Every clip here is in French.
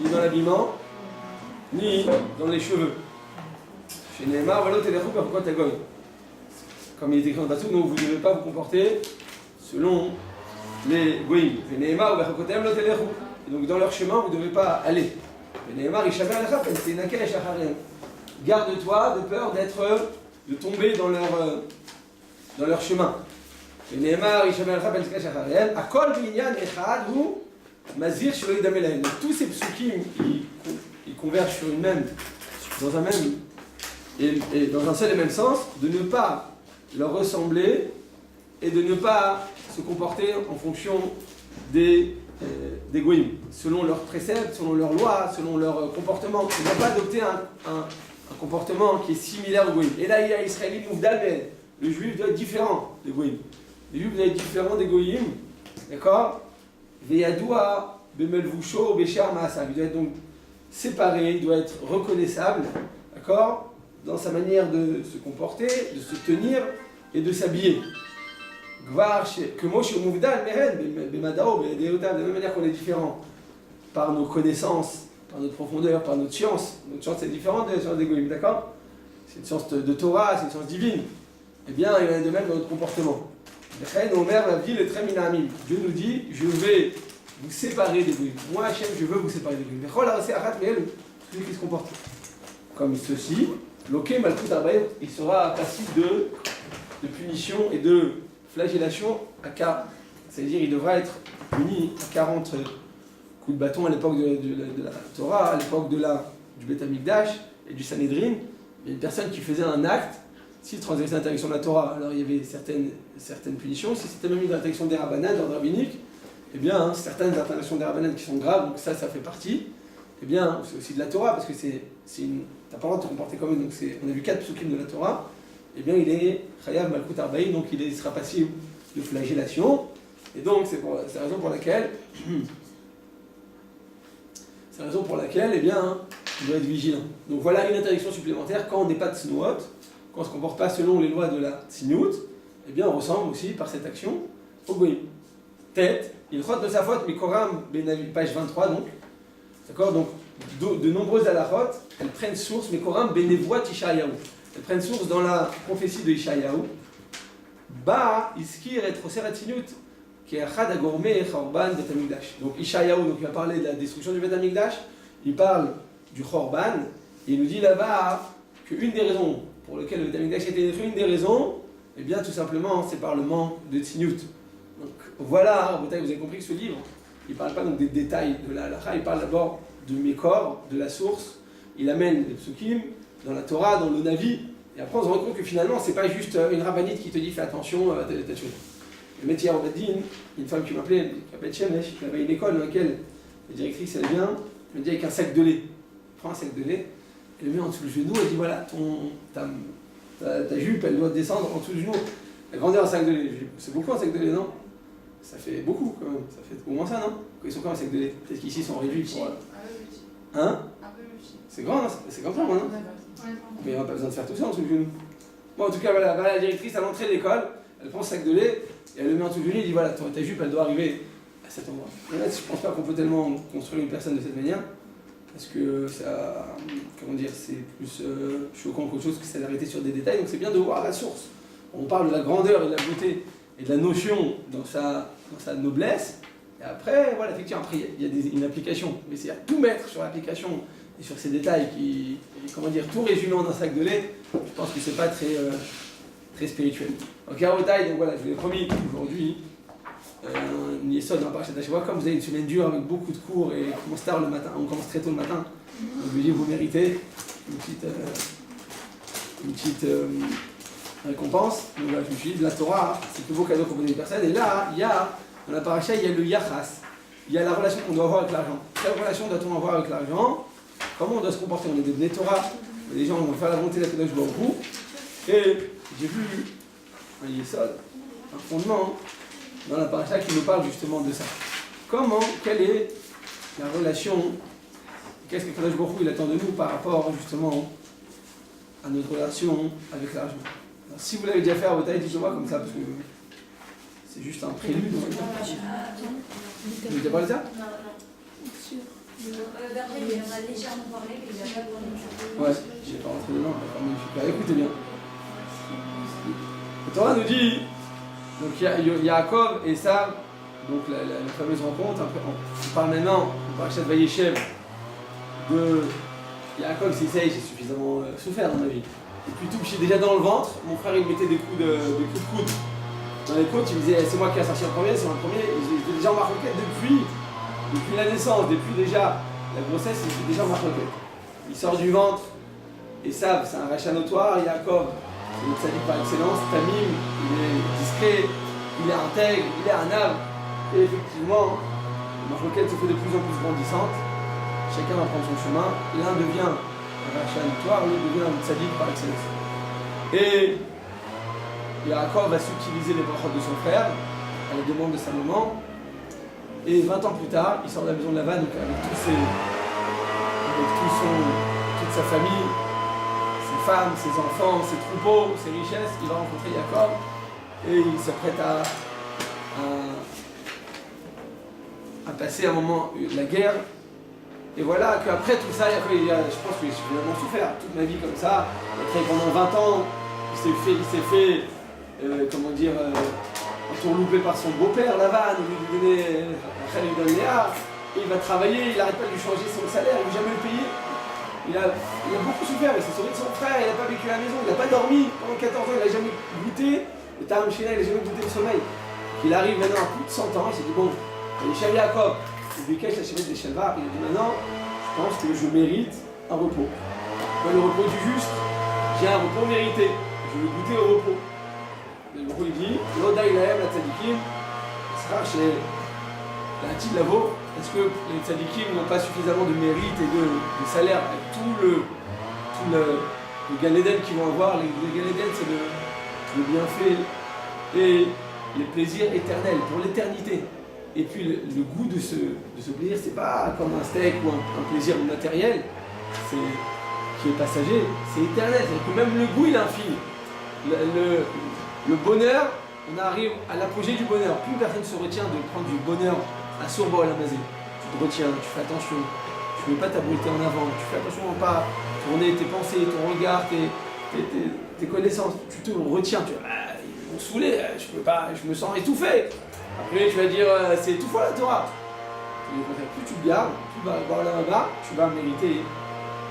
ni dans l'habillement, ni dans les cheveux. Chez Nehemar, voilà, comme il est écrit dans le passage, donc vous ne devez pas vous comporter selon les goïms. Et donc dans leur chemin, vous ne devez pas aller. Garde-toi de peur de tomber dans leur chemin. Donc tous ces psukim, ils convergent sur dans un même et dans un seul et même sens, de ne pas leur ressembler et de ne pas se comporter en fonction des goïms, selon leurs préceptes, selon leurs lois, selon leur comportement. Ils ne doivent pas adopter un comportement qui est similaire au goïm. Et là, il y a Israël Mouvdal, le juif doit être différent des goïm. Le juif doit être différent des goïm, d'accord? Veyadoua, Bemelvusho, Béchar Maasa. Il doit être donc séparé, il doit être reconnaissable, d'accord? Dans sa manière de se comporter, de se tenir et de s'habiller. Que Moshe Mouvdal, Bemadao, de la même manière qu'on est différent par nos connaissances, par notre profondeur, par notre science. Notre science est différente de la science des goïms, d'accord? C'est une science de Torah, c'est une science divine. Eh bien, il y en a de même dans notre comportement. Dieu nous dit, je vais vous séparer des goïms. Moi, Hachem, je veux vous séparer des goïms. Celui qui se comporte comme ceci, il sera passif de punition et de flagellation à 40. C'est-à-dire il devra être puni à 40 coups de bâton à l'époque de la Torah, à l'époque du Beth Amikdash et du Sanhedrin. Il y a une personne qui faisait un acte, s'il transgressait l'interdiction de la Torah, alors il y avait certaines punitions. Si c'était même une interdiction des Rabbanan, d'ordre rabbinique, eh bien, certaines interdictions des Rabbanan qui sont graves, donc ça fait partie. Eh bien, c'est aussi de la Torah, parce que t'as pas le droit de te comporter comme eux, donc on a vu 4 psukim de la Torah. Eh bien, il est Chayav Malkut Arbaï, donc il sera passible de flagellation. Et donc, c'est la raison pour laquelle, eh bien, il doit être vigilant. Donc voilà une interdiction supplémentaire. Quand on n'est pas de Tsnuot, quand on ne se comporte pas selon les lois de la Tsniout, eh bien, on ressemble aussi par cette action au Goïm. Tête, il rote de sa faute, Mikoram Benavi, page 23 donc. D'accord, donc de nombreuses halachot, elles prennent source, Mikoram Benevoit Ishayahu. Elles prennent source dans la prophétie de Ishayahu. Ba iskir et troser atziniut, qui est achad agormé chorban bet Amikdash. Donc Ishayahu, donc il va parler de la destruction du Bet Amikdash. Il parle du chorban et il nous dit là-bas qu'une des raisons pour lesquelles le Bet Amikdash a été détruit, une des raisons, eh bien tout simplement, c'est par le manque de tziniut. Donc voilà, vous avez compris que ce livre, il ne parle pas donc des détails de la halacha, il parle d'abord de Mékor, de la source. Il amène les psukim dans la Torah, dans le Navi, et après on se rend compte que finalement c'est pas juste une rabbinite qui te dit fais attention à telle chose. Le métier en Beddin, une femme qui m'appelait, qui s'appelle Shemesh, qui avait une école dans laquelle la directrice elle vient, elle me dit avec un sac de lait, prends un sac de lait, elle le met en dessous du genou, elle dit voilà, ta jupe elle doit descendre en dessous du genou, la grandeur d'un sac de lait. Je dis, c'est beaucoup un sac de lait, non? Ça fait beaucoup quand même, ça fait au moins ça, non? Ils sont quand même un sac de lait, peut-être qu'ici ils sont réduits pour. Hein? C'est grand, hein? C'est comme ça, moi, non? Mais on n'a pas besoin de faire tout ça en dessous du genou. Bon, en tout cas, voilà, la directrice à l'entrée de l'école, elle prend ce sac de lait et elle le met en dessous du genou et dit voilà, ta jupe elle doit arriver à cet endroit. Et là, je pense pas qu'on peut tellement construire une personne de cette manière parce que ça, comment dire, c'est plus choquant qu'autre chose que ça d'arrêter sur des détails. Donc c'est bien de voir la source. On parle de la grandeur et de la beauté et de la notion dans sa noblesse. Et après, voilà, effectivement, après il y a une application. Mais c'est à tout mettre sur l'application et sur ces détails qui, comment dire, tout résumé en un sac de lait, je pense que c'est pas très spirituel. Ok, à taille, donc voilà, je vous l'ai promis aujourd'hui, une yesod dans Parashat Hashavua, comme vous avez une semaine dure avec beaucoup de cours et on commence tard le matin, on commence très tôt le matin, donc je vous dis, vous méritez une petite récompense. Donc voilà, je me suis dit, la Torah, c'est le plus beau cadeau qu'on peut donner à une personne, et là, dans la paracha, il y a le yachas, il y a la relation qu'on doit avoir avec l'argent. Quelle relation doit-on avoir avec l'argent? Comment on doit se comporter? On est des Torah, les gens vont faire la volonté de la Kadosh Baruch Hu. Et j'ai vu un yesod, un fondement dans la paracha qui nous parle justement de ça. Quelle est la relation, qu'est-ce que Kadosh Baruch Hu il attend de nous par rapport justement à notre relation avec l'argent? Alors, si vous l'avez déjà fait à votre taille, dites-moi comme ça, parce que c'est juste un prélude. Vous avez déjà parlé de ça? Berger, il en a légèrement parlé, mais il n'a pas vraiment choisi. Ouais, je n'ai pas rentré dedans, mais quand magnifique. Écoutez bien. Le Torah nous dit, donc il y a Yaakov et Esav, donc la fameuse rencontre. Après, on parle maintenant, on parle de Vayeshev, de Yaakov, c'est ça, j'ai suffisamment souffert dans ma vie. Et puis tout petit, déjà dans le ventre, mon frère il mettait des coups de coude dans les côtes, il me disait c'est moi qui ai sorti en premier, c'est moi le premier. J'étais déjà en maroquette depuis la naissance, depuis déjà la grossesse, il était déjà en maroquette. Il sort du ventre, Esav, c'est un rachat notoire, Yaakov, c'est notre sadique par excellence, Tamim, il est discret, il est intègre, il est un âme. Et effectivement, la maroquette se fait de plus en plus grandissante, chacun va prendre son chemin, l'un devient un rachat notoire, l'autre devient un sadique par excellence. Et Yaakov va subtiliser les brachot de son frère, à la demande de sa maman, et 20 ans plus tard, il sort de la maison de Lavan, donc avec toute sa famille, ses femmes, ses enfants, ses troupeaux, ses richesses, il va rencontrer Yaakov et il s'apprête à passer un moment, la guerre. Et voilà qu'après tout ça, je pense que j'ai vraiment souffert toute ma vie comme ça. Après, pendant 20 ans, il s'est fait entourloupé par son beau-père, Lavan, Rachel lui donne Léa, et il va travailler, il n'arrête pas de lui changer son salaire, il ne veut jamais le payer. Il a beaucoup souffert, il s'est sauvé de son frère, il n'a pas vécu à la maison, il n'a pas dormi pendant 14 ans, il n'a jamais goûté, le Taram Shina, il n'a jamais goûté le sommeil. Il arrive maintenant à plus de 100 ans, il s'est dit bon, il est Yaakov, il lui cache la chemise des Shelvar, il a dit maintenant, je pense que je mérite un repos. Moi, le repos du juste, j'ai un repos mérité, je veux goûter au repos. Le repos il dit, Loda ilahem la tzadikim, sera chez la Tidlavo, est-ce que les tzadikim n'ont pas suffisamment de mérite et de salaire avec tout le Gan Eden qu'ils vont avoir. Les Gan Eden, c'est le bienfait et les plaisirs éternels pour l'éternité. Et puis le goût de ce plaisir, c'est pas comme un steak ou un plaisir matériel, qui est passager, c'est éternel. C'est-à-dire que même le goût, il est infini. Le bonheur, on arrive à l'apogée du bonheur. Plus personne ne se retient de prendre du bonheur à Sourba à la Mazé. Tu te retiens, tu fais attention. Tu ne mets pas ta beauté en avant. Tu fais attention à ne pas tourner tes pensées, ton regard, tes connaissances. Tu te retiens. Ils m'ont saoulé, je peux pas, je me sens étouffé. Après, tu vas dire, c'est étouffant la Torah. Plus tu te gardes, plus tu vas voir la bas, tu vas mériter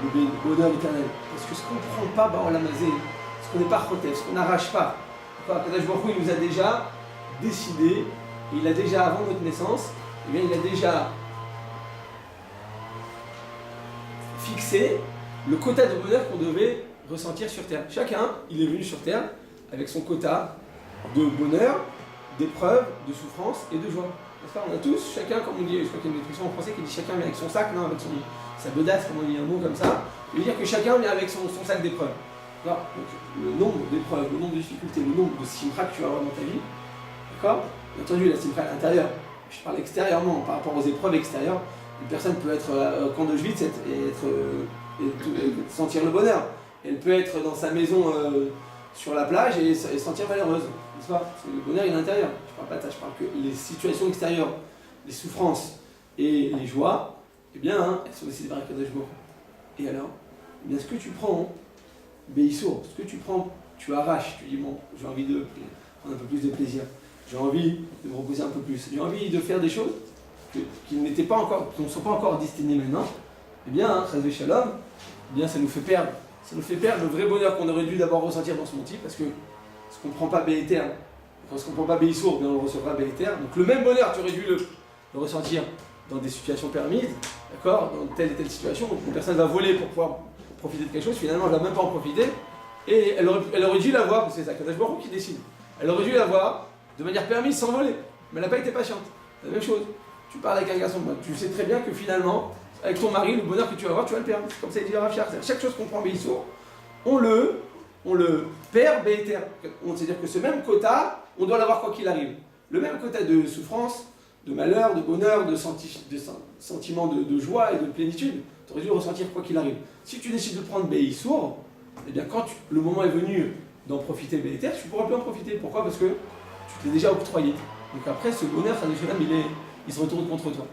le bonheur éternel. Parce que ce qu'on ne prend pas, on l'a mazé. Ce qu'on n'est pas choté, ce qu'on n'arrache pas. Kadosh Baruch Hu, il nous a déjà décidé, il a déjà, avant notre naissance, eh bien, il a déjà fixé le quota de bonheur qu'on devait ressentir sur Terre. Chacun, il est venu sur Terre avec son quota de bonheur, d'épreuves, de souffrance et de joie. On a tous, chacun, comme on dit, je crois qu'il y a une expression en français qui dit chacun vient avec son sac, non, avec sa bedasse, comme on dit un mot comme ça. Ça veut dire que chacun vient avec son sac d'épreuves. Donc, le nombre d'épreuves, le nombre de difficultés, le nombre de simra que tu vas avoir dans ta vie, d'accord? Bien entendu, la simra à l'intérieur, je parle extérieurement, par rapport aux épreuves extérieures. Une personne peut être au camp d'Auschwitz et sentir le bonheur. Elle peut être dans sa maison sur la plage et sentir malheureuse, n'est-ce pas? Parce que le bonheur est à l'intérieur. Je parle pas de ça, je parle que les situations extérieures, les souffrances et les joies, eh bien, elles sont aussi des barakadosh Baruch Hu. Et alors, eh bien, ce que tu prends, Béissour, ce que tu prends, tu arraches, tu dis bon, j'ai envie de prendre un peu plus de plaisir, j'ai envie de me reposer un peu plus, j'ai envie de faire des choses qui ne sont pas encore destinées maintenant, eh bien, Chazvé Shalom, eh bien, ça nous fait perdre le vrai bonheur qu'on aurait dû d'abord ressentir dans ce monde, parce que ce qu'on ne prend pas Béhéter, quand ce qu'on ne prend pas Béissour, bien on le recevra Béhéter, donc le même bonheur, tu aurais dû le ressentir dans des situations permises, d'accord, dans telle et telle situation, donc une personne va voler pour pouvoir profiter de quelque chose, finalement elle ne va même pas en profiter, et elle aurait dû l'avoir, parce que c'est Kadosh Baruch Hu qui décide, elle aurait dû l'avoir de manière permise sans voler, mais elle n'a pas été patiente. C'est la même chose, tu parles avec un garçon, tu sais très bien que finalement, avec ton mari, le bonheur que tu vas avoir, tu vas le perdre, comme ça il dit Rav Shach, chaque chose qu'on prend Béissour, on le perd Béhéter, c'est-à-dire que ce même quota, on doit l'avoir quoi qu'il arrive, le même quota de souffrance, de malheur, de bonheur, de sentiment de joie et de plénitude, tu aurais dû le ressentir quoi qu'il arrive. Si tu décides de prendre Béissour, eh bien quand le moment est venu d'en profiter Béhéter, tu ne pourras plus en profiter. Pourquoi? Parce que tu t'es déjà octroyé. Donc après, ce bonheur, il se retourne contre toi.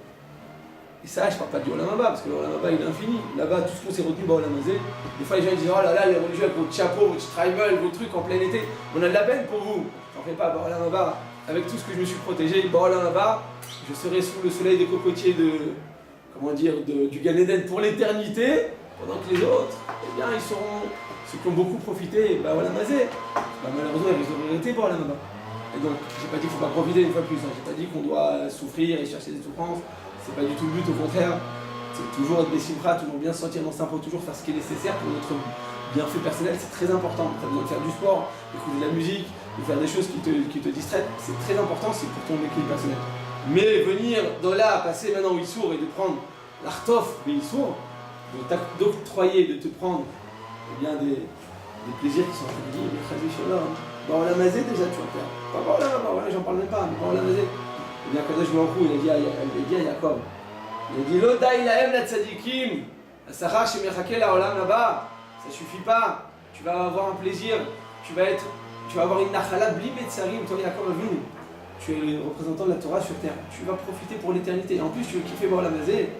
Et ça, je parle pas du Olam Haba, parce que le Olam Haba il est infini. Là-bas, tout ce qu'on s'est retenu, Olam Hazé. Des fois, les gens ils disent, oh là là, les religieux avec votre chapeau, votre tribal, vos trucs en plein été. On a de la peine pour vous. J'en fais pas, Olam Haba. Avec tout ce que je me suis protégé, Olam Haba, je serai sous le soleil des cocotiers du Gan Eden pour l'éternité, pendant que les autres, eh bien, ils seront, ceux qui ont beaucoup profité, Olam Hazé. Malheureusement, ils auraient été Olam Haba. Et donc, j'ai pas dit qu'il faut pas profiter une fois de plus. J'ai pas dit qu'on doit souffrir et chercher des souffrances. C'est pas du tout le but, au contraire. C'est toujours être Bessimcha, toujours bien se sentir dans sa peau, toujours faire ce qui est nécessaire pour notre bienfait personnel. C'est très important. Tu as besoin de faire du sport, d'écouter de la musique, de faire des choses qui te distraient. C'est très important, c'est pour ton équilibre personnel. Mais venir là, passer maintenant au Issour et de prendre l'artof des Issour, d'octroyer, de te prendre eh bien, des plaisirs qui sont interdits, mais très là. Olam Hazé déjà, tu vas faire. Pas Olam, j'en parle même pas, mais Olam Hazé. Eh bien, Kadosh Baruch Hu, il a dit à Jacob, il a dit Lo dai lahem la tzadikim, asachar shemechake la olam haba. Ça suffit pas. Tu vas avoir un plaisir. Tu vas avoir une nachala bli betzarim, toi Jacob Avinu. Tu es le représentant de la Torah sur terre. Tu vas profiter pour l'éternité. En plus, tu veux kiffer Olam Hazé.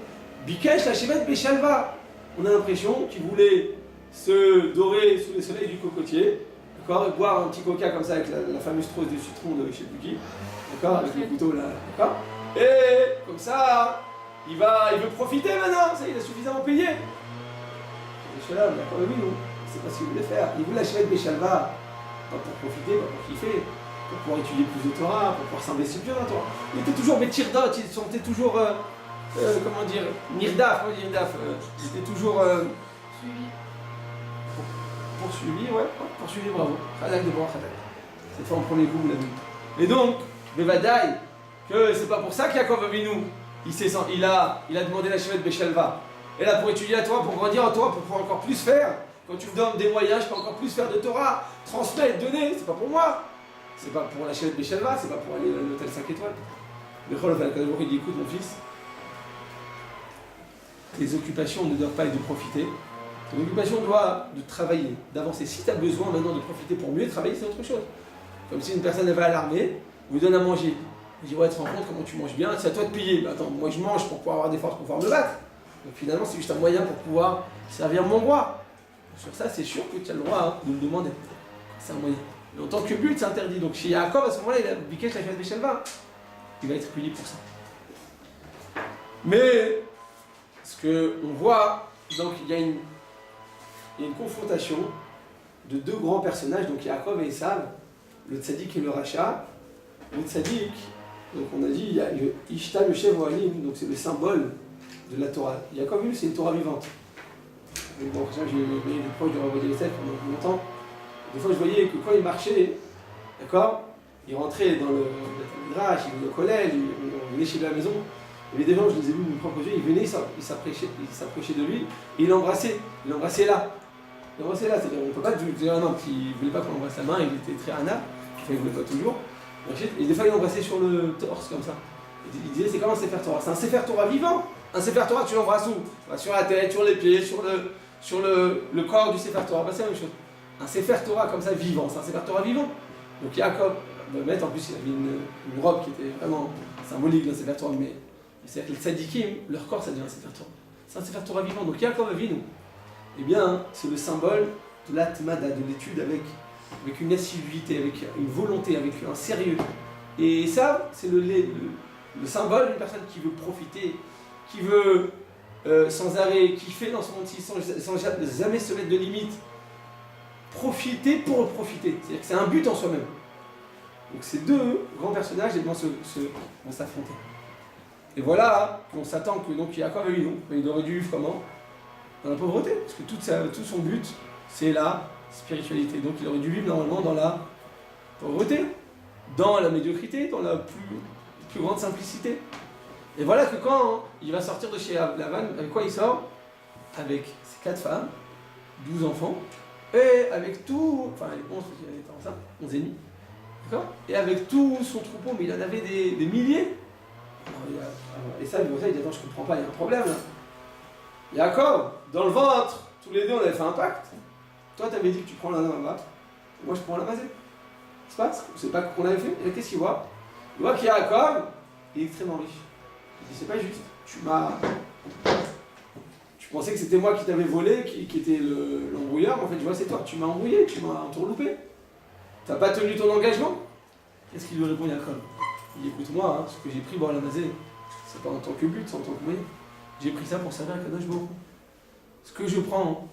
Bikesh la shevet beshalva. On a l'impression qu'il voulait se dorer sous le soleil du cocotier. D'accord, et boire un petit coca comme ça avec la fameuse trousse de citron de je sais plus qui. D'accord, avec le couteau là, d'accord. Et comme ça, il veut profiter maintenant, ça il a suffisamment payé. Et cela, mais quand même, non, c'est pas ce qu'il voulait faire. Il voulait acheter des Beshalva, pas pour profiter, pas pour kiffer, pour pouvoir étudier plus de Torah, pour pouvoir s'investir plus dans la Torah. Il était toujours Betirdot, il se sentait toujours, comment dire, Nirdaf, il était toujours poursuivi, poursuivi, bravo. Khadak de voir Khadak. Cette fois en premier coup, vous l'avez vu. Et donc, Bevadaï, que c'est pas pour ça qu'Yaakov Avinu, il a demandé la chevet de Beshalva. Et là, pour étudier la Torah, pour grandir en Torah, pour pouvoir encore plus faire. Quand tu me donnes des moyens, je peux encore plus faire de Torah, transmettre, donner, c'est pas pour moi. C'est pas pour la chevet de Beshalva, c'est pas pour aller à l'hôtel 5 étoiles. Le Chol il dit, écoute mon fils, tes occupations ne doivent pas être de profiter. Ton occupation doit de travailler, d'avancer. Si tu as besoin maintenant de profiter pour mieux travailler, c'est autre chose. Comme si une personne va à l'armée, vous donne à manger. Il dit ouais, tu te rends compte comment tu manges bien, c'est à toi de payer. Mais attends, moi je mange pour pouvoir avoir des forces pour pouvoir me battre. Donc finalement, c'est juste un moyen pour pouvoir servir mon roi. Sur ça, c'est sûr que tu as le droit de me demander. C'est un moyen. Mais en tant que but, c'est interdit. Donc chez Yaakov, à ce moment-là, il a biqué la fête Beshalva. Il va être puni pour ça. Mais ce qu'on voit, donc il y a une confrontation de deux grands personnages, donc Yaakov et Esav, le tzaddik et le rachat. Le tzaddik, donc on a dit, il y a le Ishta, le Shev Ohalim, donc c'est le symbole de la Torah. Yaakov, lui, c'est une Torah vivante. Donc, bon, j'ai des proches de Rabbi Yosef pendant longtemps. Des fois, je voyais que quand il marchait, d'accord, il rentrait dans le Midrash, il venait au collège, on venait chez lui à la maison. Il y avait des gens, je les ai vus de mes propres yeux, ils venaient, ils s'approchaient de lui, et il l'embrassait là. Il l'embrassait là, c'est-à-dire on ne peut pas dire un homme qui ne voulait pas qu'on embrasse la main, il était très anap, il ne voulait pas toujours. Et des fois il l'embrassait sur le torse comme ça. Il disait c'est comme un Sefer Torah, c'est un Sefer Torah vivant. Un Sefer Torah tu l'embrasses où? Sur la tête, sur les pieds, sur le corps du Sefer Torah, c'est la même chose. Un Sefer Torah comme ça vivant, c'est un Sefer Torah vivant. Donc Yaakov, en plus il avait une robe qui était vraiment symbolique d'un Sefer Torah, mais c'est-à-dire que les tzadikim, leur corps ça devient un Sefer Torah. C'est un Sefer Torah vivant, donc Yaakov Avinu, eh bien c'est le symbole de l'atmada, de l'étude avec une assiduité, avec une volonté, avec un sérieux. Et ça, c'est le symbole d'une personne qui veut profiter, qui veut sans arrêt, qui fait dans son monde sans jamais se mettre de limite. Profiter pour profiter. C'est-à-dire que c'est un but en soi-même. Donc ces deux grands personnages vont s'affronter. Et voilà qu'on s'attend que donc Yaakov Avinu, il aurait dû vivre comment? Dans la pauvreté, parce que tout son but, c'est la spiritualité. Donc il aurait dû vivre normalement dans la pauvreté, dans la médiocrité, dans la plus grande simplicité. Et voilà que quand il va sortir de chez Lavan, avec quoi il sort? Avec ses 4 femmes, 12 enfants, et avec tout, enfin 11 parce qu'il était enceinte, 11 et demi, d'accord? Et avec tout son troupeau, mais il en avait des milliers. Et ça, il dit attends, je comprends pas, il y a un problème là. Yaakov, dans le ventre, tous les deux on avait fait un pacte. Toi, tu avais dit que tu prends la Nava, moi je prends la Mazé. C'est pas qu'on avait fait. Et qu'est-ce qu'il voit? Il voit qu'il y a Yaakov, il est extrêmement riche. Il dit c'est pas juste. Tu pensais que c'était moi qui t'avais volé, qui était l'embrouilleur, mais en fait, je vois, c'est toi. Tu m'as embrouillé, tu m'as entourloupé. T'as pas tenu ton engagement. Qu'est-ce qu'il lui répond, Jacob? Il dit, écoute-moi, hein, ce que j'ai pris, bon, la mazé, c'est pas en tant que but, c'est en tant que moyen. J'ai pris ça pour servir Kadosh Baruch Hu. Ce que je prends,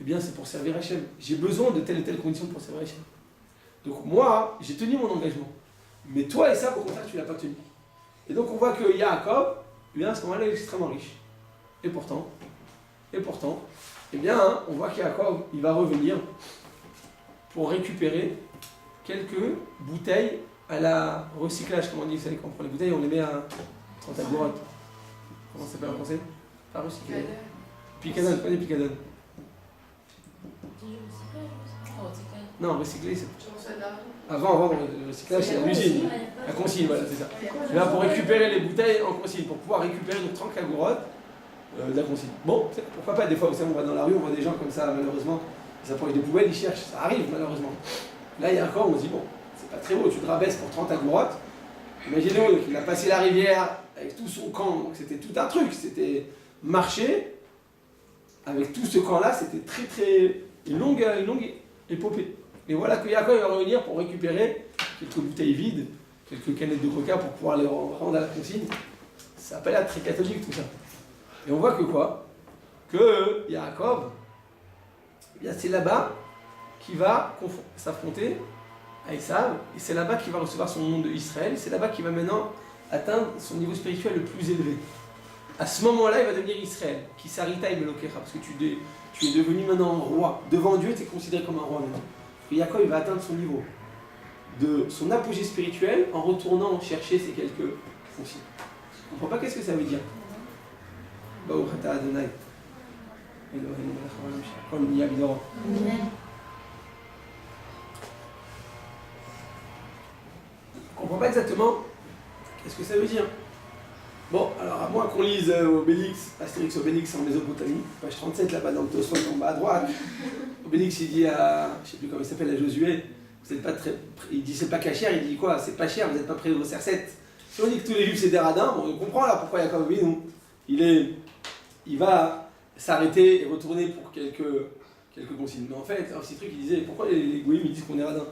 eh bien, c'est pour servir Hachem. J'ai besoin de telle et telle condition pour servir Hachem. Donc moi, j'ai tenu mon engagement. Mais toi et ça, au contraire, tu l'as pas tenu. Et donc on voit que Jacob, eh bien, à ce moment-là, il est extrêmement riche. Et pourtant, eh bien, hein, on voit que Jacob, il va revenir pour récupérer quelques bouteilles à la recyclage, comme on dit, vous savez, quand on prend les bouteilles, on les met à 30 agorotes. Comment ça s'appelle en français? Pas recycler. Picadone, pas des picadones. Non, recycler, c'est... Avant, le recyclage, c'est l'usine. La consigne, voilà, c'est ça. Et là, pour récupérer les bouteilles en consigne, pour pouvoir récupérer donc 30 agorotes de la consigne. Bon, pourquoi pas, des fois, vous savez, on va dans la rue, on voit des gens comme ça, malheureusement, ils approchent des poubelles, ils cherchent, ça arrive, malheureusement. Là, il y a encore, on se dit, bon, c'est pas très beau, tu te rabaisses pour 30 agorotes. Imaginez-vous, il a passé la rivière avec tout son camp, donc c'était tout un truc, c'était marcher. Avec tout ce camp-là, c'était une longue épopée. Et voilà que Jacob va revenir pour récupérer quelques bouteilles vides, quelques canettes de coca pour pouvoir les rendre à la consigne. Ça s'appelle être très catholique tout ça. Et on voit que quoi? Que Jacob, eh bien c'est là-bas qu'il va s'affronter à Esav, et c'est là-bas qu'il va recevoir son nom d'Israël, c'est là-bas qu'il va maintenant atteindre son niveau spirituel le plus élevé. À ce moment-là, il va devenir Israël, qui s'arrêta et Melokecha, parce que tu es devenu maintenant un roi. Devant Dieu, tu es considéré comme un roi maintenant. Et Jacob, il va atteindre son niveau de son apogée spirituel en retournant chercher ces quelques fonciers. Tu ne comprends pas qu'est-ce que ça veut dire? Baruch atah Adonai. Eloheinu melech haolam she'akol nהיה bidoro. On ne comprend pas exactement qu'est-ce que ça veut dire. Bon, alors à moins qu'on lise Obélix, Astérix Obélix en Mésopotamie, page 37 là-bas dans le Tosfot en bas à droite. Obélix il dit à, je ne sais plus comment il s'appelle, à Josué, vous n'êtes pas très, il dit c'est pas cher, il dit quoi, c'est pas cher, vous n'êtes pas prêts de vos recettes. Si on dit que tous les juifs c'est des radins, bon, on comprend là pourquoi Jacob non. Il va s'arrêter et retourner pour quelques consignes. Mais en fait, alors, ce truc il disait, pourquoi les goïms ils disent qu'on est radins?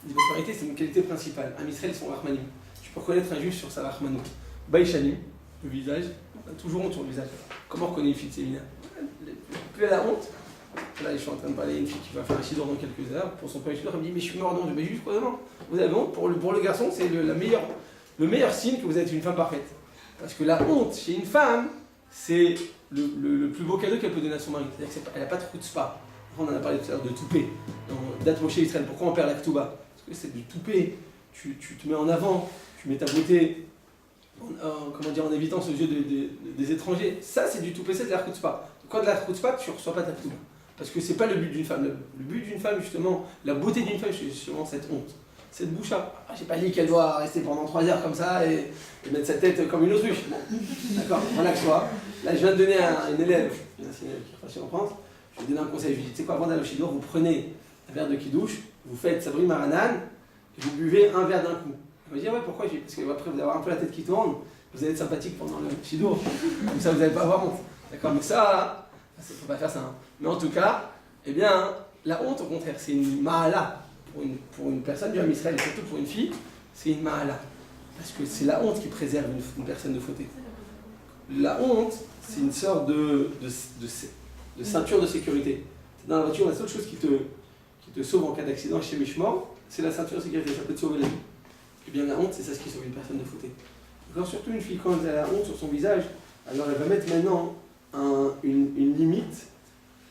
Il dit parce qu'en réalité c'est une qualité principale. Un Israël sont rachmanim. Tu peux reconnaître un juif sur sa rachmanout. Baïchanim. Le visage, on a toujours honte sur le visage. Comment on reconnaît une fille de séminaire? Plus elle a honte. Là, je suis en train de parler à une fille qui va faire un chidor dans quelques heures. Pour son premier chidor, elle me dit mais je suis mort non, je mets juste quoi devant. Vous avez honte? Pour le garçon, c'est le meilleur signe que vous êtes une femme parfaite. Parce que la honte chez une femme, c'est le plus beau cadeau qu'elle peut donner à son mari. C'est-à-dire qu'elle n'a pas de chutzpah. On en a parlé tout à l'heure de toupé. D'Atmoshe Israël. Pourquoi on perd la k'tuba? Parce que c'est du toupé. Tu te mets en avant, tu mets ta beauté. En évitant aux yeux des étrangers. Ça, c'est du tout PC de la chutzpah. Quand de la chutzpah, tu ne reçois pas ta k'tuba. Parce que c'est pas le but d'une femme. Le but d'une femme, justement, la beauté d'une femme, c'est justement cette honte. Cette boucha. J'ai pas dit qu'elle doit rester pendant 3 heures comme ça et mettre sa tête comme une autruche. Bon. D'accord, relaxe-toi. Là, je viens de donner à une élève, qui est partie en France, je lui ai donné un conseil. Je lui ai dit, tu sais quoi, avant d'aller au Shidour, vous prenez un verre de kidouche, vous faites Sabri Maranan, et vous buvez un verre d'un coup. Je me dis, ouais, pourquoi? Parce qu'après, vous allez avoir un peu la tête qui tourne, vous allez être sympathique pendant le Shidour. Comme ça, vous n'allez pas avoir honte. D'accord, mais ça, il ne faut pas faire ça. Hein. Mais en tout cas, eh bien, la honte, au contraire, c'est une ma'ala. Pour une personne du Ham Israël, et surtout pour une fille, c'est une ma'ala. Parce que c'est la honte qui préserve une personne de fauter. La honte, c'est une sorte de ceinture de sécurité. Dans la voiture, la seule chose qui te sauve en cas d'accident chez Mishmor, c'est la ceinture de sécurité, ça peut te sauver la vie. Et bien la honte, c'est ça ce qui sauve une personne de fauter. Alors, surtout une fille, quand elle a la honte sur son visage, alors elle va mettre maintenant une limite.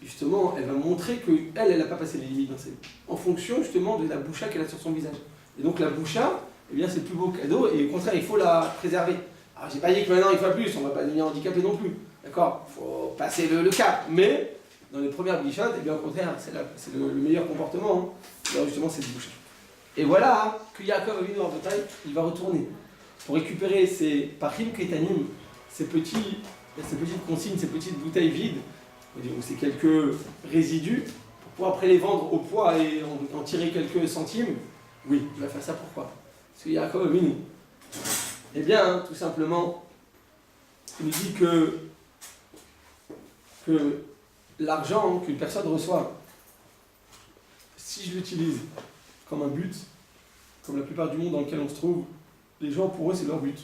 Justement, elle va montrer qu'elle n'a pas passé les limites dans sa vie, en fonction justement de la boucha qu'elle a sur son visage. Et donc la boucha, eh bien, c'est le plus beau cadeau, et au contraire, il faut la préserver. Alors j'ai pas dit que maintenant il faut plus, on ne va pas devenir handicapé non plus, d'accord? Il faut passer le cap, mais dans les premières bouchottes, eh bien au contraire, c'est le meilleur comportement, hein. Alors justement cette boucha. Et voilà que Yaakov Avinu en bataille, il va retourner pour récupérer ses pachim ketanim, ces petites consignes, ces petites bouteilles vides, ou ces quelques résidus, pour pouvoir après les vendre au poids et en tirer quelques centimes. Oui, il va faire ça pourquoi? Parce que Yaakov Avinu, eh bien, tout simplement, il nous dit que l'argent qu'une personne reçoit, si je l'utilise comme un but, comme la plupart du monde dans lequel on se trouve, les gens, pour eux, c'est leur but.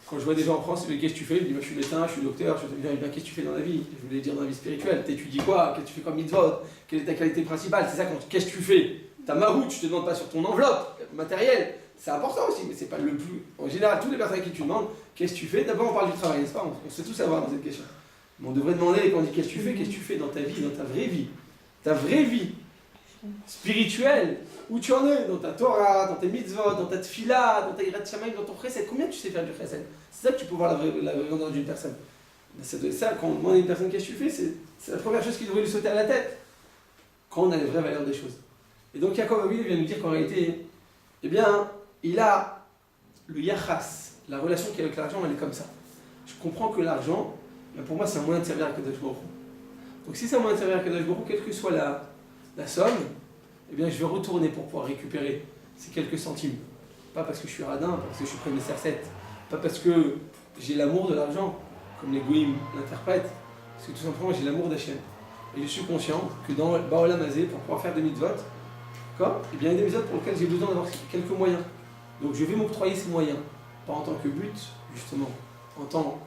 Quand je vois des gens en France, ils me disent qu'est-ce que tu fais? Je dis, je suis médecin, je suis docteur, je dis, bien, qu'est-ce que tu fais dans la vie? Je voulais dire dans la vie spirituelle, t'étudies quoi? Qu'est-ce que tu fais comme mitzvot? Quelle est ta qualité principale? C'est ça, qu'est-ce que tu fais? Ta maroute, je te demande pas sur ton enveloppe matérielle, c'est important aussi, mais c'est pas le plus. En général, toutes les personnes à qui tu demandes, qu'est-ce que tu fais? D'abord, on parle du travail, n'est-ce pas? On sait tout savoir dans cette question. Mais on devrait demander, quand on dit qu'est-ce que tu fais dans ta vie, dans ta vraie vie spirituelle, où tu en es, dans ta Torah, dans tes mitzvot, dans ta tfila, dans ta yirat shamayim, dans ton chesed, combien tu sais faire du chesed? C'est ça que tu peux voir la vraie grandeur d'une personne. C'est ça, quand on demande à une personne qu'est-ce que tu fais, c'est la première chose qui devrait lui sauter à la tête, quand on a les vraies valeurs des choses. Et donc Yaakov Avinu vient nous dire qu'en réalité, eh bien, il a le yachas, la relation qu'il a avec l'argent, elle est comme ça. Je comprends que l'argent, pour moi, c'est un moyen de servir à Kadosh Baruch Hu. Donc si c'est un moyen de servir à Kadosh Baruch Hu, quelle que soit la somme, eh bien, je vais retourner pour pouvoir récupérer ces quelques centimes. Pas parce que je suis radin, pas parce que je suis premier sercette, pas parce que j'ai l'amour de l'argent, comme les goïms l'interprètent, parce que tout simplement j'ai l'amour d'Hachem. Et je suis conscient que dans Ba'olam Hazé, pour pouvoir faire des mitzvot, d'accord, eh bien, il y a des mitzvot pour lesquels j'ai besoin d'avoir quelques moyens. Donc je vais m'octroyer ces moyens, pas en tant que but, justement, en tant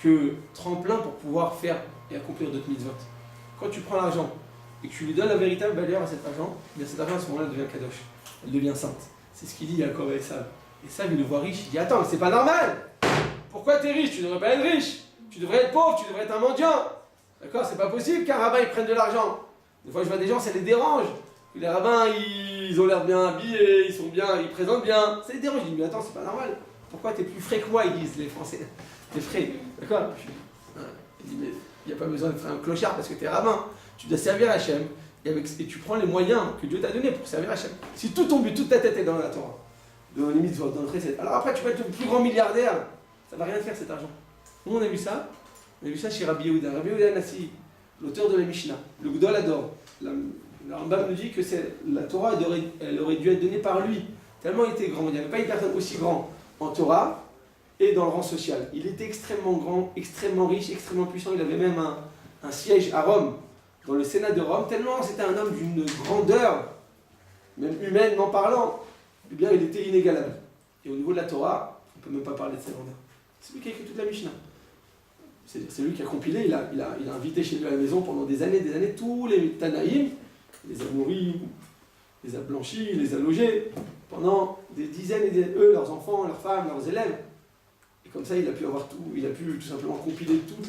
que tremplin pour pouvoir faire et accomplir d'autres mitzvot. Quand tu prends l'argent et que tu lui donnes la véritable valeur à cet argent, eh bien cet argent à ce moment-là devient kadosh, elle devient sainte. C'est ce qu'il dit Yaakov à Esav. Esav, il le voit riche, il dit attends, mais c'est pas normal. Pourquoi tu es riche? Tu devrais pas être riche. Tu devrais être pauvre, tu devrais être un mendiant. D'accord? C'est pas possible qu'un rabbin il prenne de l'argent. Des fois je vois des gens, ça les dérange. Les rabbins, ils ont l'air bien habillés, ils sont bien, ils présentent bien. Ça les dérange. Je dis mais attends, c'est pas normal. Pourquoi t'es plus frais que moi? Ils disent les Français. T'es frais. D'accord? Il dit mais il n'y a pas besoin d'être un clochard parce que t'es rabbin. Tu dois servir Hachem et tu prends les moyens que Dieu t'a donnés pour servir Hachem. Si tout ton but, toute ta tête est dans la Torah, dans les mitzvot, dans le chesed, alors après tu peux être le plus grand milliardaire, ça va rien faire cet argent. Nous on a vu ça? On a vu ça chez Rabbi Yehuda. Rabbi Yehuda Nassi, l'auteur de la Mishnah, le Gdol Ador. Le Rambam nous dit que la Torah elle aurait dû être donnée par lui, tellement il était grand. Il n'y avait pas une personne aussi grande en Torah et dans le rang social. Il était extrêmement grand, extrêmement riche, extrêmement puissant. Il avait même un siège à Rome, dans le Sénat de Rome, tellement c'était un homme d'une grandeur, même humainement parlant, eh bien il était inégalable. Et au niveau de la Torah, on ne peut même pas parler de sa grandeur. C'est lui qui a écrit toute la Mishnah. C'est lui qui a compilé, il a invité chez lui à la maison pendant des années, tous les Tanaïm, les a nourris, les a blanchis, les a logés, pendant des dizaines et des eux, leurs enfants, leurs femmes, leurs élèves. Et comme ça, il a pu avoir tout, il a pu tout simplement compiler toutes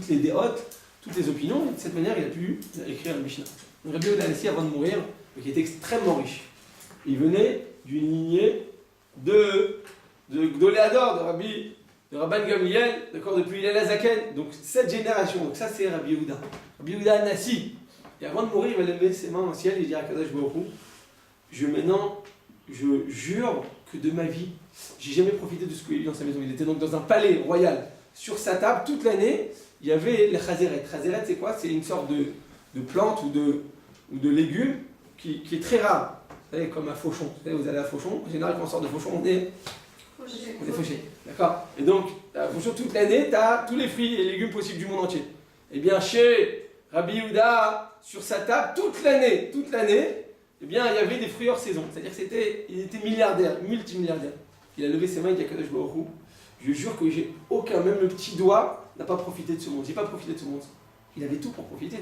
les déhotes, toutes les opinions, et de cette manière, il a pu écrire le Mishnah. Donc Rabbi Yehuda Hanassi, avant de mourir, qui était extrêmement riche. Il venait d'une lignée de Gdolé Hador, de Rabban Gamliel, d'accord, depuis Hillel Hazaken, donc cette génération. Donc ça, c'est Rabbi Yehuda. Rabbi Yehuda Hanassi. Et avant de mourir, il va lever ses mains au ciel et dire à Kadosh Baruch Hu, je jure que de ma vie, j'ai jamais profité de ce qu'il y a eu dans sa maison. Il était donc dans un palais royal. Sur sa table, toute l'année, il y avait les chazeret. Chazeret, c'est quoi? C'est une sorte de plante ou de légume qui est très rare. Vous savez, comme un fauchon. Vous savez, vous allez à Fauchon. En général, quand on sort de Fauchon, on est fauché. D'accord? Et donc, à Fauchon, toute l'année, tu as tous les fruits et légumes possibles du monde entier. Eh bien, chez Rabbi Yehuda, sur sa table, toute l'année, eh bien, il y avait des fruits hors saison. C'est-à-dire qu'il était milliardaire, multimilliardaire. Il a levé ses mains, il dit à Kadosh Baruch Hu, je jure que j'ai aucun, même le petit doigt, n'a pas profité de ce monde. J'ai pas profité de ce monde. Il avait tout pour profiter.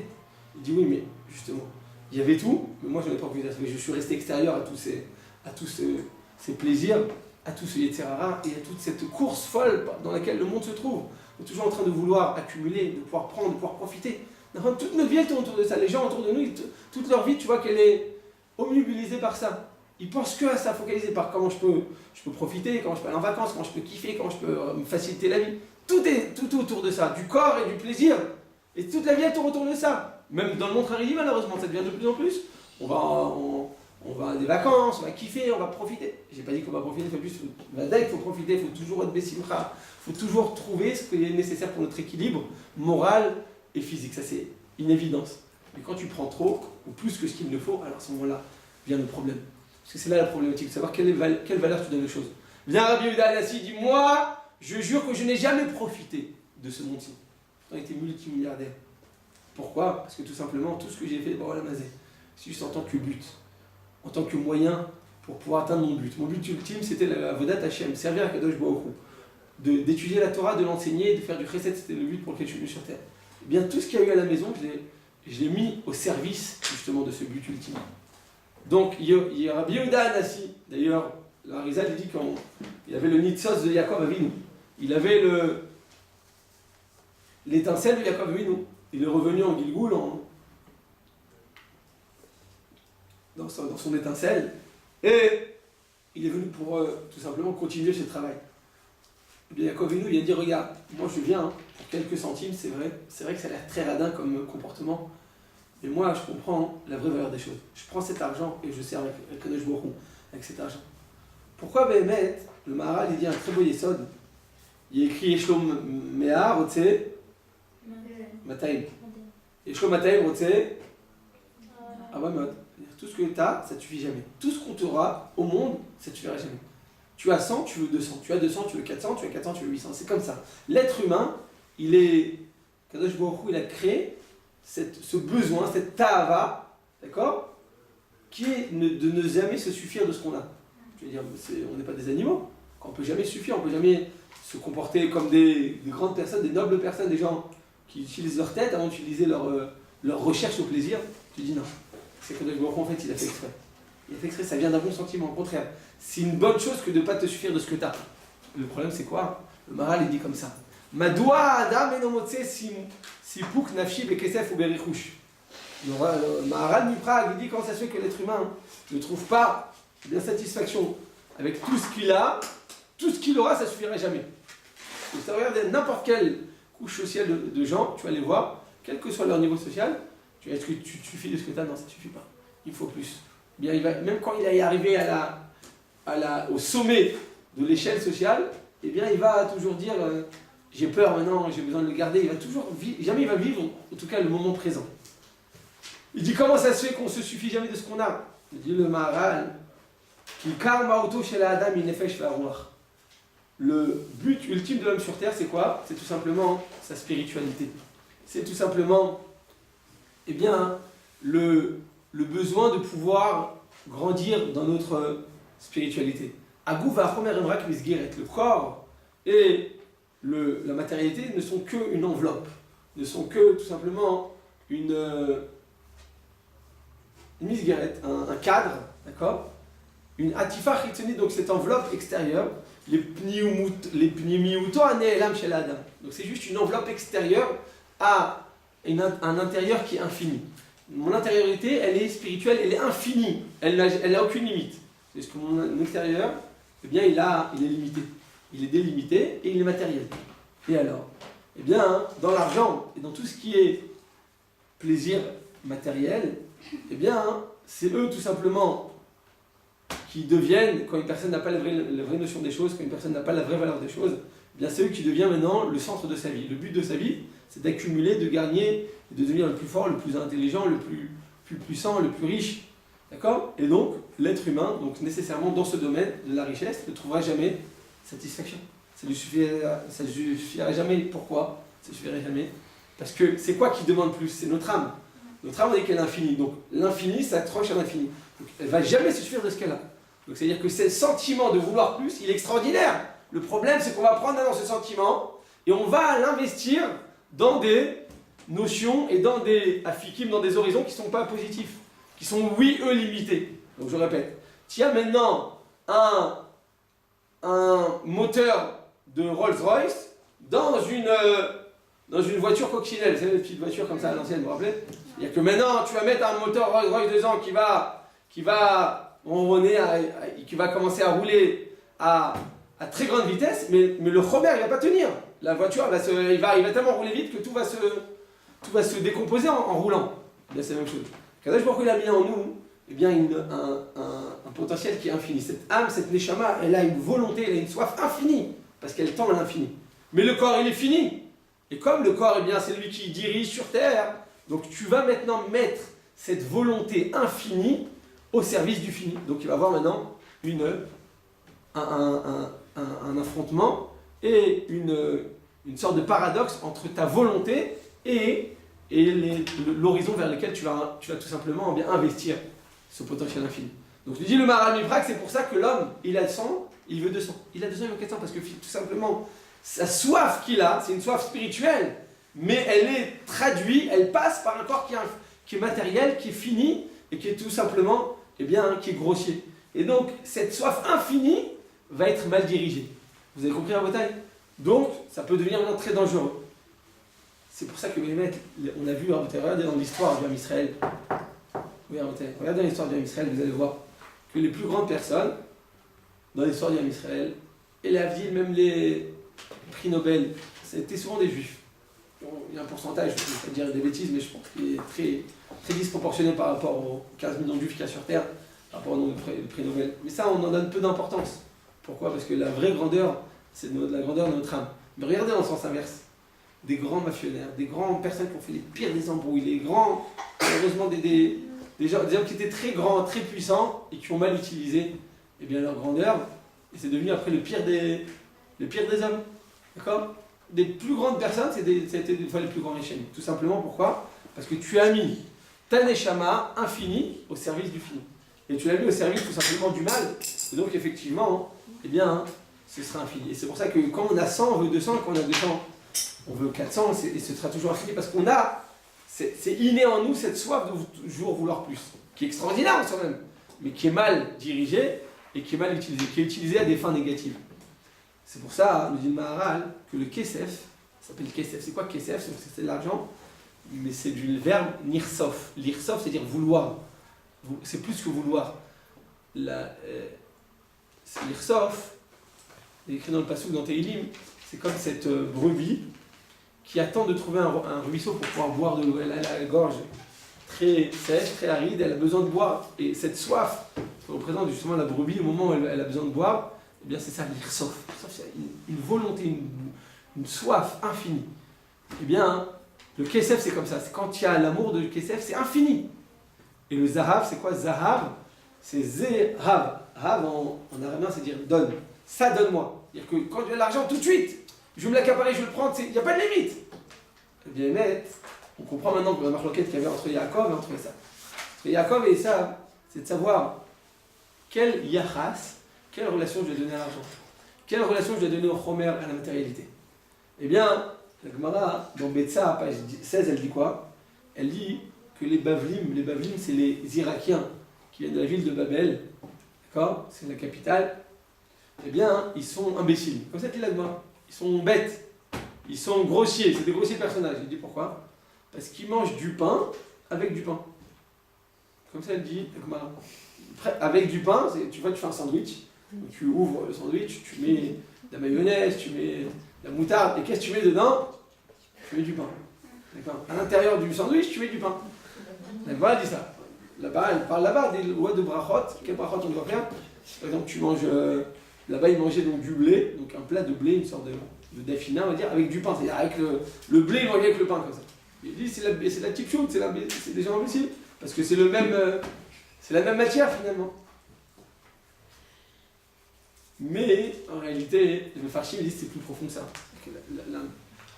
Il dit oui, mais justement, il y avait tout, mais moi je n'en ai pas profité. Je suis resté extérieur à tous ces plaisirs, à tout ce Yetzirara et à toute cette course folle dans laquelle le monde se trouve. On est toujours en train de vouloir accumuler, de pouvoir prendre, de pouvoir profiter. Enfin, toute notre vie elle tourne autour de ça. Les gens autour de nous, toute leur vie, tu vois qu'elle est omnubilisée par ça. Ils pensent que à ça, focalisés par comment je peux profiter, comment je peux aller en vacances, comment je peux kiffer, comment je peux me faciliter la vie. Tout est tout autour de ça, du corps et du plaisir. Et toute la vie elle tourne autour de ça. Même dans le monde religieux, malheureusement, ça devient de plus en plus. On va à des vacances, on va kiffer, on va profiter. J'ai pas dit qu'on va profiter, il faut profiter, il faut toujours être bessimcha, il faut toujours trouver ce qui est nécessaire pour notre équilibre moral et physique. Ça, c'est une évidence. Mais quand tu prends trop, ou plus que ce qu'il ne faut, alors à ce moment-là vient le problème. Parce que c'est là la problématique, de savoir quelle valeur tu donnes aux choses. Viens Rabbi Yehuda Hanassi, dit moi, je jure que je n'ai jamais profité de ce monde-ci. J'ai été multimilliardaire. Pourquoi? Parce que tout simplement, tout ce que j'ai fait, c'est juste en tant que but, en tant que moyen pour pouvoir atteindre mon but. Mon but ultime, c'était la Avodat Hashem, servir à Kadosh Baruch Hu, d'étudier la Torah, de l'enseigner, de faire du chesed, c'était le but pour lequel je suis venu sur terre. Eh bien, tout ce qu'il y a eu à la maison, je l'ai mis au service justement de ce but ultime. Donc, il y a Rabbi Yehuda Anassi, d'ailleurs, l'Arizal dit qu'il avait le Nitzos de Yaakov Avinu, il avait l'étincelle de Yaakov Avinu. Il est revenu en Gilgoul, dans son étincelle, et il est venu pour tout simplement continuer ce travail. Et bien Yaakov Avinu, il a dit, regarde, moi je viens pour quelques centimes, c'est vrai que ça a l'air très radin comme comportement, mais moi je comprends la vraie valeur des choses. Je prends cet argent et je sers avec Kadosh Baruch Hu, avec cet argent. Pourquoi Béhémet, le Maharal, il dit un très beau yesod, il écrit Eshlom Mehar, Otse, Mataïm. Eshlom Mataïm, Otse, Abamod. Tout ce que tu as, ça ne te suffit jamais. Tout ce qu'on t'aura au monde, ça ne te suffira jamais. Tu as 100, tu veux 200. Tu as 200, tu veux 400. Tu as 400, tu veux 800. C'est comme ça. L'être humain, Kadosh Baruch Hu, il a créé ce besoin, cette ta'ava, d'accord, qui est de ne jamais se suffire de ce qu'on a. Je veux dire, on n'est pas des animaux. On ne peut jamais se suffire, on ne peut jamais se comporter comme des grandes personnes, des nobles personnes, des gens qui utilisent leur tête avant d'utiliser leur recherche au plaisir. Tu dis non. C'est que en fait, il a fait exprès. Il a fait exprès, ça vient d'un bon sentiment. Au contraire, c'est une bonne chose que de ne pas te suffire de ce que tu as. Le problème, c'est quoi? Le Maharal, il dit comme ça. Madoua Adam enomotse sipuk nafshi bekesef ou berichush. Le Maharal du Prague, il dit comment ça se fait que l'être humain ne trouve pas de satisfaction avec tout ce qu'il a, tout ce qu'il aura, ça ne suffirait jamais. Donc, ça regarde n'importe quelle couche sociale de gens, tu vas les voir, quel que soit leur niveau social, est-ce que tu te suffis de ce que tu as? Non, ça ne suffit pas. Il faut plus. Bien, même quand il est arrivé au sommet de l'échelle sociale, eh bien, il va toujours dire j'ai peur maintenant, j'ai besoin de le garder. Il va toujours jamais il va vivre, en tout cas, le moment présent. Il dit comment ça se fait qu'on ne se suffit jamais de ce qu'on a? Il dit le Maharal le but ultime de l'homme sur terre, c'est quoi? C'est tout simplement sa spiritualité. C'est tout simplement eh bien, le besoin de pouvoir grandir dans notre spiritualité. Le corps et la matérialité ne sont qu'une enveloppe, ne sont que tout simplement une misguerette, un cadre, d'accord? Une atifa chitzonite, donc cette enveloppe extérieure, les pnimiuto aneelam shel adam. Donc c'est juste une enveloppe extérieure à un intérieur qui est infini. Mon intériorité, elle est spirituelle, elle est infinie, elle n'a aucune limite. Parce que mon extérieur, eh bien, il est limité. Il est délimité et il est matériel. Et alors? Eh bien, dans l'argent et dans tout ce qui est plaisir matériel, eh bien, c'est eux tout simplement qui deviennent, quand une personne n'a pas la vraie notion des choses, quand une personne n'a pas la vraie valeur des choses, eh bien c'est eux qui deviennent maintenant le centre de sa vie. Le but de sa vie, c'est d'accumuler, de gagner, et de devenir le plus fort, le plus intelligent, le plus puissant, le plus riche. D'accord? Et donc, l'être humain, donc nécessairement dans ce domaine de la richesse, ne trouvera jamais satisfaction. Ça ne suffirait jamais. Pourquoi? Ça ne suffirait jamais. Parce que c'est quoi qui demande plus? C'est notre âme. Notre âme, on dit qu'elle est infinie. Donc l'infini s'accroche à l'infini. Donc elle ne va jamais se suffire de ce qu'elle a. Donc c'est-à-dire que ce sentiment de vouloir plus, il est extraordinaire. Le problème, c'est qu'on va prendre maintenant ce sentiment et on va l'investir dans des notions et dans des affikim, dans des horizons qui ne sont pas positifs, qui sont, oui, eux, limités. Donc je répète, tu as maintenant un moteur de Rolls-Royce dans une voiture coccinelle, c'est les petites voitures comme ça à l'ancienne, vous vous rappelez? Il n'y a que maintenant, tu vas mettre un moteur Rolls-Royce dedans qui va ronronner, qui va commencer à rouler à très grande vitesse, mais le Robert, il ne va pas tenir. La voiture, il va tellement rouler vite que tout va se décomposer en roulant. Bien, c'est la même chose. Kadosh Baruch Hu, il a mis en nous eh bien, un potentiel qui est infini. Cette âme, cette neshama, elle a une volonté, elle a une soif infinie, parce qu'elle tend à l'infini. Mais le corps, il est fini. Et comme le corps, eh bien, c'est lui qui dirige sur terre, donc tu vas maintenant mettre cette volonté infinie au service du fini. Donc il va y avoir maintenant un affrontement et une sorte de paradoxe entre ta volonté et l'horizon vers lequel tu vas tout simplement bien investir ce potentiel infini. Donc je dis le Maharal Mifrak, c'est pour ça que l'homme, il a 100, il veut 200. Il a 200, il veut 400, parce que tout simplement, sa soif qu'il a, c'est une soif spirituelle, mais elle est traduite, elle passe par un corps qui est matériel, qui est fini, et qui est tout simplement, qui est grossier. Et donc, cette soif infinie va être mal dirigée. Vous avez compris la bataille? Donc, ça peut devenir maintenant très dangereux. C'est pour ça que on a vu, regardez dans l'histoire du Ham Israël, regardez dans l'histoire du Ham Israël, vous allez voir que les plus grandes personnes, dans l'histoire du Ham Israël, et la vie, même les prix Nobel, c'était souvent des juifs. Il y a un pourcentage, je ne vais pas dire des bêtises, mais je pense qu'il est très, très disproportionné par rapport aux 15 millions de juifs qu'il y a sur Terre, par rapport au nombre de prix Nobel. Mais ça, on en donne peu d'importance. Pourquoi? Parce que la vraie grandeur, c'est la grandeur de notre âme. Mais regardez dans le sens inverse. Des grands mafionnaires, des grandes personnes qui ont fait les pires des embrouilles, les grands, heureusement des gens qui étaient très grands, très puissants, et qui ont mal utilisé leur grandeur, et c'est devenu après le pire des hommes. D'accord? Des plus grandes personnes, c'était des fois les plus grands riches. Tout simplement, pourquoi? Parce que tu as mis ta neshama infini au service du fini. Et tu l'as mis au service tout simplement du mal. Et donc effectivement, ce sera infini. Et c'est pour ça que quand on a 100, on veut 200, et quand on a 200, on veut 400, et ce sera toujours infini, parce qu'on a, c'est inné en nous cette soif de toujours vouloir plus, qui est extraordinaire en soi-même, mais qui est mal dirigée, et qui est mal utilisée, qui est utilisée à des fins négatives. C'est pour ça, nous dit le Maharal, que le kesef, ça s'appelle kesef. C'est quoi kesef? C'est de l'argent, mais c'est du verbe nirsof. L'irsof, c'est-à-dire vouloir. C'est plus que vouloir. C'est l'irsof, il est écrit dans le Passouk, dans Tehilim, c'est comme cette brebis qui attend de trouver un ruisseau pour pouvoir boire de l'eau. Elle a la gorge très sèche, très aride, elle a besoin de boire. Et cette soif, qui représente justement la brebis, au moment où elle a besoin de boire, c'est ça, l'irsof. C'est une volonté, une soif infinie. Le kesef, c'est comme ça. C'est quand il y a l'amour de kesef, c'est infini. Et le zahav, c'est quoi? Zahav, c'est zehav. Hav en araméen, c'est dire donne. Ça, donne-moi. C'est-à-dire que quand j'ai l'argent, tout de suite, je vais me l'accaparer, je vais le prendre, il n'y a pas de limite. On comprend maintenant que la marloquette qu'il y avait entre Yaakov et entre Esav. Entre Yaakov et Esav, c'est de savoir quel yachas, quelle relation je vais donner à l'argent. Quelle relation je vais donner au chomer, à la matérialité. La Gemara, dans Betsa, page 16, elle dit quoi? Elle dit que les Bavlim, c'est les Irakiens qui viennent de la ville de Babel, d'accord? C'est la capitale. Ils sont imbéciles. Comme ça dit la Gemara. Ils sont bêtes. Ils sont grossiers. C'est des grossiers personnages. Il dit pourquoi? Parce qu'ils mangent du pain avec du pain. Comme ça, elle dit la Gemara. Avec du pain, tu fais un sandwich. Tu ouvres le sandwich, tu mets de la mayonnaise, tu mets de la moutarde, et qu'est-ce que tu mets dedans? Tu mets du pain. D'accord? À l'intérieur du sandwich, tu mets du pain. La Gemara dit ça. Là-bas, elle parle là-bas des lois de brachot. Quel brachot on doit faire? Par exemple, tu manges. Là-bas, ils mangeaient donc du blé, donc un plat de blé, une sorte de dafina, on va dire, avec du pain. C'est-à-dire avec le blé, ils mangeaient avec le pain comme ça. Il dit c'est la petite chose, c'est des gens imbéciles. Parce que c'est c'est la même matière finalement. Mais en réalité, le Farshim dit que c'est plus profond que ça.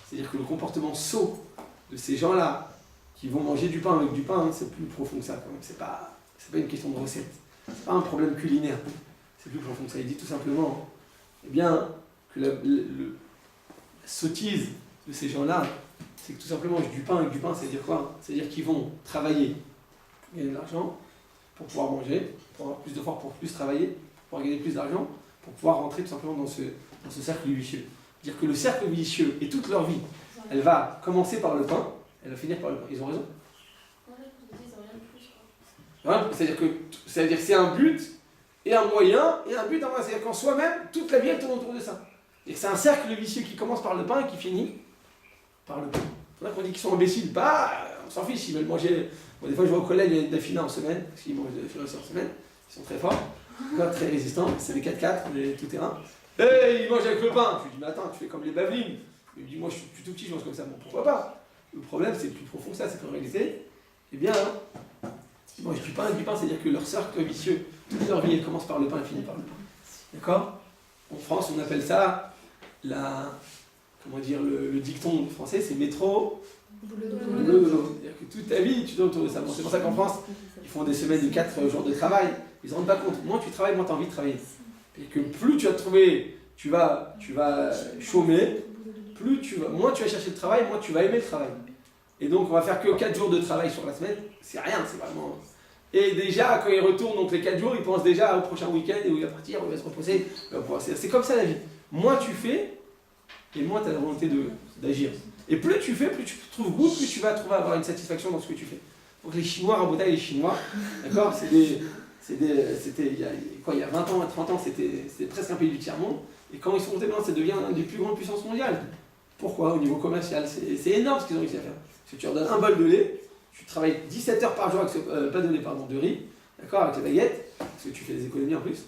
C'est-à-dire que le comportement sot de ces gens-là qui vont manger du pain avec du pain, c'est plus profond que ça quand même. C'est pas une question de recette. C'est pas un problème culinaire. C'est plus profond que ça. Il dit tout simplement que la sottise de ces gens-là, c'est que tout simplement du pain avec du pain, c'est-à-dire quoi? C'est-à-dire qu'ils vont travailler pour gagner de l'argent, pour pouvoir manger, pour avoir plus de force, pour plus travailler, pour pouvoir gagner plus d'argent, pour pouvoir rentrer tout simplement dans ce cercle vicieux. C'est-à-dire que le cercle vicieux et toute leur vie, elle va commencer par le pain, elle va finir par le pain. Ils ont raison? C'est-à-dire que c'est un but et un moyen et un but en moins. C'est-à-dire qu'en soi-même, toute la vie elle tourne autour de ça. Et c'est un cercle vicieux qui commence par le pain et qui finit par le pain. C'est pour ça qu'on dit qu'ils sont imbéciles. On s'en fiche, ils veulent manger. Bon, des fois, je vois au collège, il y a des dafina en semaine, parce qu'ils mangent des dafina en semaine. Ils sont très forts, très résistants. C'est les 4x4, les tout-terrain. Ils mangent avec le pain. Je lui dis, mais attends, tu fais comme les bavlines. Il me dit, moi, je suis tout petit, je mange comme ça. Bon, pourquoi pas? Le problème, c'est plus profond que ça, c'est qu'en réalité, ils mangent du pain, c'est-à-dire que leur cercle vicieux, toute leur vie, elle commence par le pain et finit par le pain. D'accord? En France, on appelle ça comment dire, le dicton français, c'est métro, Boulot, boulot, dodo. C'est-à-dire que toute ta vie, tu tournes autour de ça. Bon, c'est pour ça qu'en France, ils font des semaines de 4 jours de travail. Ils ne se rendent pas compte. Moins tu travailles, moins tu as envie de travailler. Et que plus tu vas trouver, tu vas chômer, moins tu vas chercher le travail, moins tu vas aimer le travail. Et donc, on va faire que 4 jours de travail sur la semaine. C'est rien, c'est vraiment. Et déjà, quand ils retournent, donc les 4 jours, ils pensent déjà au prochain week-end et où il va partir, où il va se reposer. C'est comme ça la vie. Moins tu fais, et moins tu as la volonté d'agir. Et plus tu fais, plus tu trouves goût, plus tu vas trouver avoir une satisfaction dans ce que tu fais. Donc les Chinois, Rabotai, les Chinois, d'accord, c'était il y a 20 ans, 30 ans, c'était presque un pays du tiers-monde. Et quand ils sont montés, ça devient une des plus grandes puissances mondiales. Pourquoi? Au niveau commercial, c'est énorme ce qu'ils ont réussi à faire. Parce que tu leur donnes un bol de lait, tu travailles 17 heures par jour avec pas de lait, pardon, de riz, d'accord, avec les baguettes, parce que tu fais des économies en plus,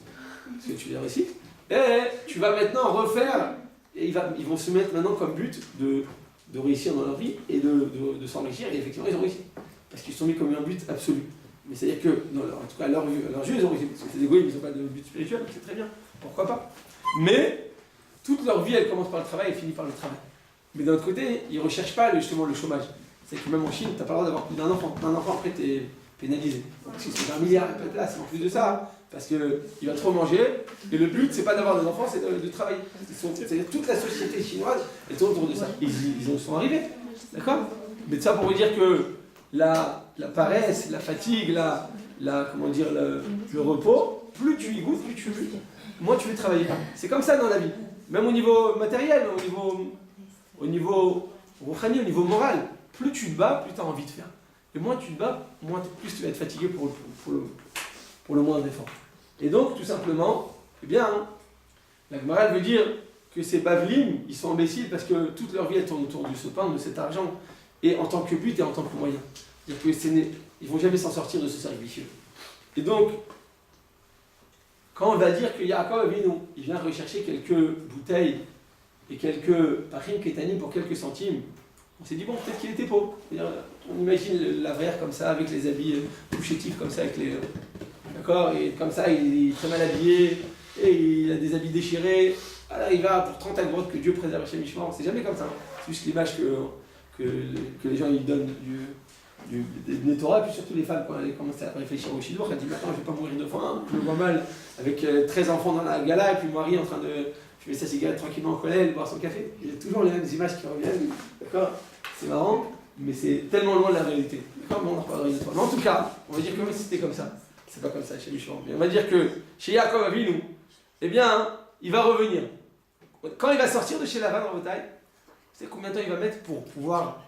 parce que tu les recycles. Et tu vas maintenant refaire, et ils vont se mettre maintenant comme but de réussir dans leur vie et de s'enrichir, et effectivement ils ont réussi. Parce qu'ils se sont mis comme un but absolu. Mais c'est-à-dire que, en tout cas, à leur vue, ils ont réussi, parce que ces égoïstes, ils n'ont pas de but spirituel, donc c'est très bien, pourquoi pas. Mais toute leur vie, elle commence par le travail et finit par le travail. Mais d'un autre côté, ils ne recherchent pas justement le chômage. C'est que même en Chine, tu n'as pas le droit d'avoir plus d'un enfant. Un enfant, après, tu es pénalisé. Parce que c'est 1 milliard, il n'y a pas de place, en plus de ça. Parce qu'il va trop manger. Et le but, c'est pas d'avoir des enfants, c'est de travailler. C'est-à-dire toute la société chinoise est autour de ça. Ils en sont arrivés. D'accord? Mais de ça pour vous dire que la paresse, la fatigue, comment dire, le repos, plus tu y goûtes, moins tu veux travailler. C'est comme ça dans la vie. Même au niveau matériel, au niveau rouhani, au niveau moral. Plus tu te bats, plus tu as envie de faire. Et moins tu te bats, plus tu vas être fatigué pour le moindre effort. Et donc, tout simplement, eh bien, la Gemara veut dire que ces Bavlim, ils sont imbéciles parce que toute leur vie, elle tourne autour de ce pain, de cet argent, et en tant que but et en tant que moyen. C'est-à-dire qu'ils ne vont jamais s'en sortir de ce cercle vicieux. Et donc, quand on va dire que Yaakov Avinu, il vient rechercher quelques bouteilles et quelques pachim kétanim pour quelques centimes, on s'est dit, bon, peut-être qu'il était pauvre. On imagine la vraie comme ça, avec les habits tout chétifs comme ça, avec les... D'accord? Et comme ça, il est très mal habillé, et il a des habits déchirés. Alors il va pour 30 agrottes que Dieu préserve chez Mishmar. C'est jamais comme ça. C'est juste l'image que les gens ils donnent du Torah, puis surtout les femmes, quand elles commencent à réfléchir au Shidour, elles disent, maintenant je ne vais pas mourir de faim, je me vois mal avec 13 enfants dans la gala, et puis mon mari en train de fumer sa cigarette tranquillement au collège, boire son café. Il y a toujours les mêmes images qui reviennent. D'accord? C'est marrant, mais c'est tellement loin de la réalité. D'accord? Bon, on en reparlera une autre fois. Mais en tout cas, on va dire que c'était comme ça. C'est pas comme ça chez Mishmar. Mais on va dire que chez Yaakov Avinu, eh bien, il va revenir. Quand il va sortir de chez Lavan en Bretagne, vous savez combien de temps il va mettre pour pouvoir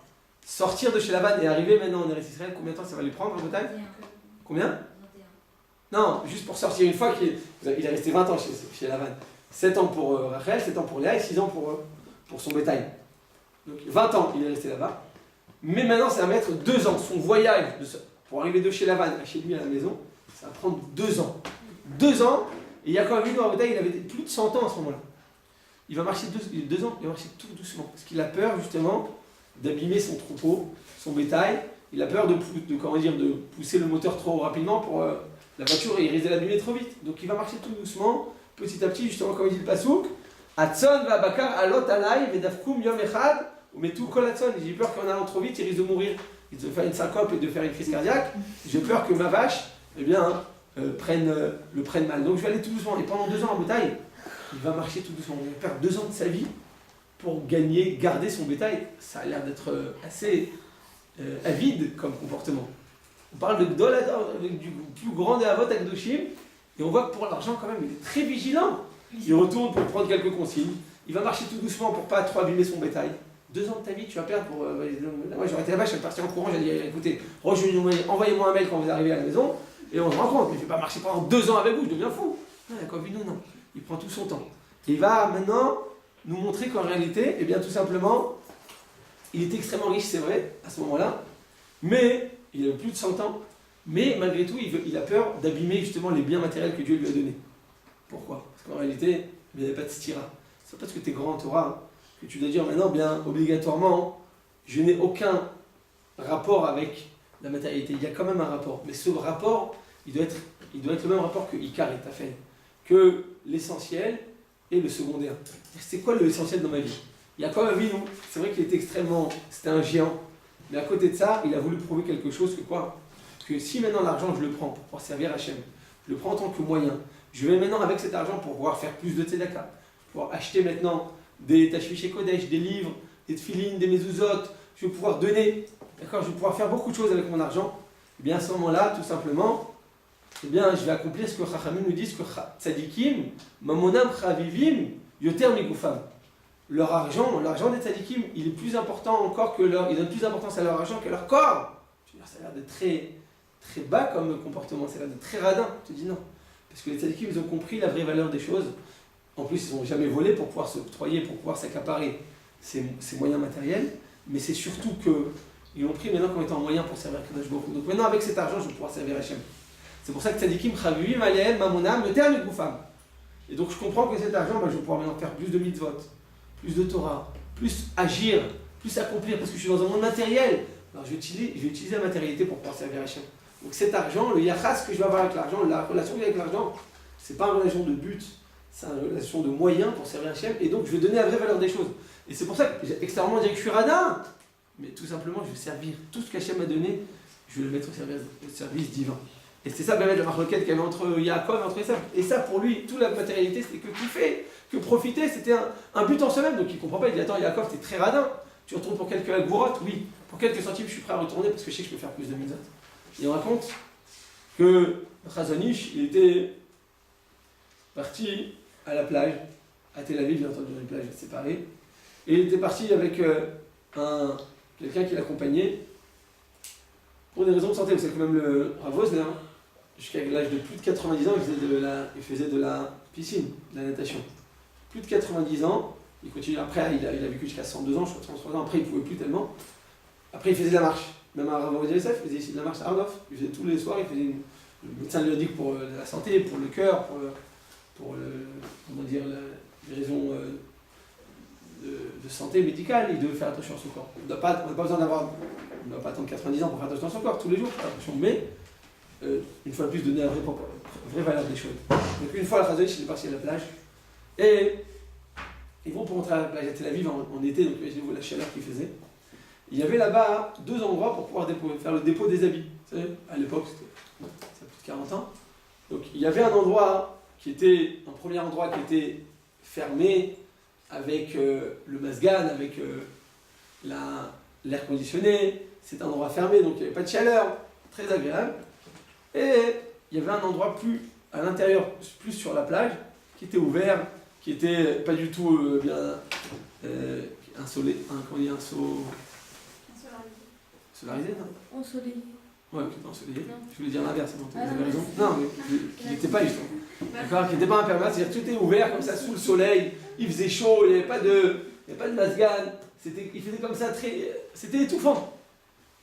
sortir de chez Lavan et arriver maintenant en Eretz Israël? Combien de temps ça va lui prendre en Bretagne? Combien? Non, juste pour sortir une fois qu'il est resté 20 ans chez Lavan. 7 ans pour Rachel, 7 ans pour Léa et 6 ans pour son bétail. Donc 20 ans il est resté là-bas. Mais maintenant ça va mettre 2 ans. Son voyage pour arriver de chez Lavan à chez lui à la maison, ça va prendre 2 ans. 2 ans, et Yaakov Avinu en Bretagne, il avait plus de 100 ans à ce moment-là. Il va marcher 2 ans, il va marcher tout doucement. Parce qu'il a peur justement d'abîmer son troupeau, son bétail. Il a peur de pousser le moteur trop rapidement pour la voiture et il risque de l'abîmer trop vite. Donc il va marcher tout doucement, petit à petit, justement comme il dit le Passouk. Atzon va bakar alot alay vedafkum yom echad ou metu kol atzon. J'ai peur qu'en allant trop vite, il risque de mourir. Il risque de faire une syncope et de faire une crise cardiaque. J'ai peur que ma vache, eh bien, le prenne mal. Donc je vais aller tout doucement. Et pendant 2 ans en bétail, il va marcher tout doucement. Il va perdre 2 ans de sa vie pour garder son bétail. Ça a l'air d'être assez avide comme comportement. On parle de Gdolador, du plus grand des Avot Akdoshim, et on voit que pour l'argent, quand même, il est très vigilant. Il retourne pour prendre quelques consignes. Il va marcher tout doucement pour pas trop abîmer son bétail. 2 ans de ta vie, tu vas perdre pour... moi, j'aurais été là-bas, je vais partir en courant, j'allais dire, écoutez, envoyez-moi un mail quand vous arrivez à la maison, et on se rencontre. Mais je ne vais pas marcher pendant 2 ans avec vous, je deviens fou. Non. Il prend tout son temps. Et il va maintenant nous montrer qu'en réalité, eh bien, tout simplement, il est extrêmement riche, c'est vrai, à ce moment-là, mais il a plus de 100 ans, mais malgré tout, il a peur d'abîmer justement les biens matériels que Dieu lui a donnés. Pourquoi? Parce qu'en réalité, il n'y avait pas de stira. C'est pas parce que tu es grand en Torah que tu dois dire maintenant, bien, obligatoirement, je n'ai aucun rapport avec la matérialité. Il y a quand même un rapport, mais ce rapport, il doit être le même rapport que Ikar et Tafel. Que l'essentiel, et le secondaire. C'est quoi l'essentiel dans ma vie? Yaakov Avinu, c'est vrai qu'il était c'était un géant, mais à côté de ça, il a voulu prouver quelque chose que quoi? Que si maintenant l'argent je le prends pour pouvoir servir Hachem, je le prends en tant que moyen, je vais maintenant avec cet argent pour pouvoir faire plus de tzedaka, pouvoir acheter maintenant des tashmish kodesh, des livres, des tfilines, des mezuzot, je vais pouvoir donner, d'accord, je vais pouvoir faire beaucoup de choses avec mon argent, et bien à ce moment-là, tout simplement, eh bien je vais accomplir ce que Chachamim nous disent que tzadikim, mamonam chavivim, yoter migufam. L'argent des tzadikim, il est plus important encore que ils donnent plus d'importance à leur argent qu'à leur corps. Je veux dire, ça a l'air de très, très bas comme comportement, ça a l'air de très radin. Je te dis non. Parce que les tzadikim, ils ont compris la vraie valeur des choses. En plus, ils n'ont jamais volé pour pouvoir s'octroyer, pour pouvoir s'accaparer ces moyens matériels. Mais c'est surtout qu'ils l'ont pris maintenant comme étant un moyen pour servir Kadosh Baruch Hu. Donc maintenant, avec cet argent, je vais pouvoir servir Hachem. C'est pour ça que tzadikim, chavivim, alehem, mamonam, yoter migufam. Et donc je comprends que cet argent, je vais pouvoir maintenant faire plus de mitzvot, plus de Torah, plus agir, plus accomplir, parce que je suis dans un monde matériel. Alors je vais utiliser la matérialité pour pouvoir servir Hachem. Donc cet argent, le yachas que je vais avoir avec l'argent, la relation que j'ai avec l'argent, c'est pas une relation de but, c'est une relation de moyen pour servir Hachem, et donc je vais donner la vraie valeur des choses. Et c'est pour ça que extérieurement on dirait que je suis radin, mais tout simplement je vais servir tout ce qu'Hachem m'a donné, je vais le mettre au service divin. Et c'est ça, la marloquette qu'il y avait entre Yaakov et entre Esav. Et ça, pour lui, toute la matérialité, c'était que kiffer, que profiter, c'était un but en soi-même. Donc il ne comprend pas, il dit attends, Yaakov, t'es très radin. Tu retournes pour quelques agourottes? Oui. Pour quelques centimes, je suis prêt à retourner parce que je sais que je peux faire plus de mitzvot. Et on raconte que Chazon Ish, il était parti à la plage, à Tel Aviv, bien entendu, une plage séparée. Et il était parti avec quelqu'un qui l'accompagnait pour des raisons de santé. Vous savez que même le Rav Wosner, jusqu'à l'âge de plus de 90 ans, il faisait de la piscine, de la natation. Plus de 90 ans, il continue. Après, il a vécu jusqu'à 102 ans, je crois, 103 ans. Après, il ne pouvait plus tellement. Après, il faisait de la marche. Même à Rav Yosef, il faisait ici de la marche à Arnof. Il faisait tous les soirs, le médecin lui a dit que pour la santé, pour le cœur, les raisons de santé médicale, il devait faire attention à son corps. On n'a pas besoin on n'a pas attendre 90 ans pour faire attention à son corps, tous les jours, faire attention. Mais, une fois de plus, donner la vraie valeur des choses. Donc une fois, la Chazon Ish, il est parti à la plage, et ils vont pour rentrer à la plage à Tel Aviv en été, donc imaginez-vous la chaleur qu'il faisait. Il y avait là-bas 2 endroits pour pouvoir faire le dépôt des habits. Vous savez, à l'époque, ça a plus de 40 ans. Donc il y avait un premier endroit qui était fermé, avec le masgan, avec l'air conditionné. C'est un endroit fermé, donc il n'y avait pas de chaleur, très agréable. Et il y avait un endroit plus à l'intérieur, plus sur la plage, qui était ouvert, qui était pas du tout bien solarisé, non? Ensoleillé. Ouais, ensoleillé. Je voulais dire l'inverse, vous avez raison. Non, mais qui n'était pas justement. D'accord, qui n'était pas imperméable, c'est-à-dire que tout était ouvert comme ça sous le soleil, il faisait chaud, il n'y avait pas de masgan, il faisait comme ça c'était étouffant.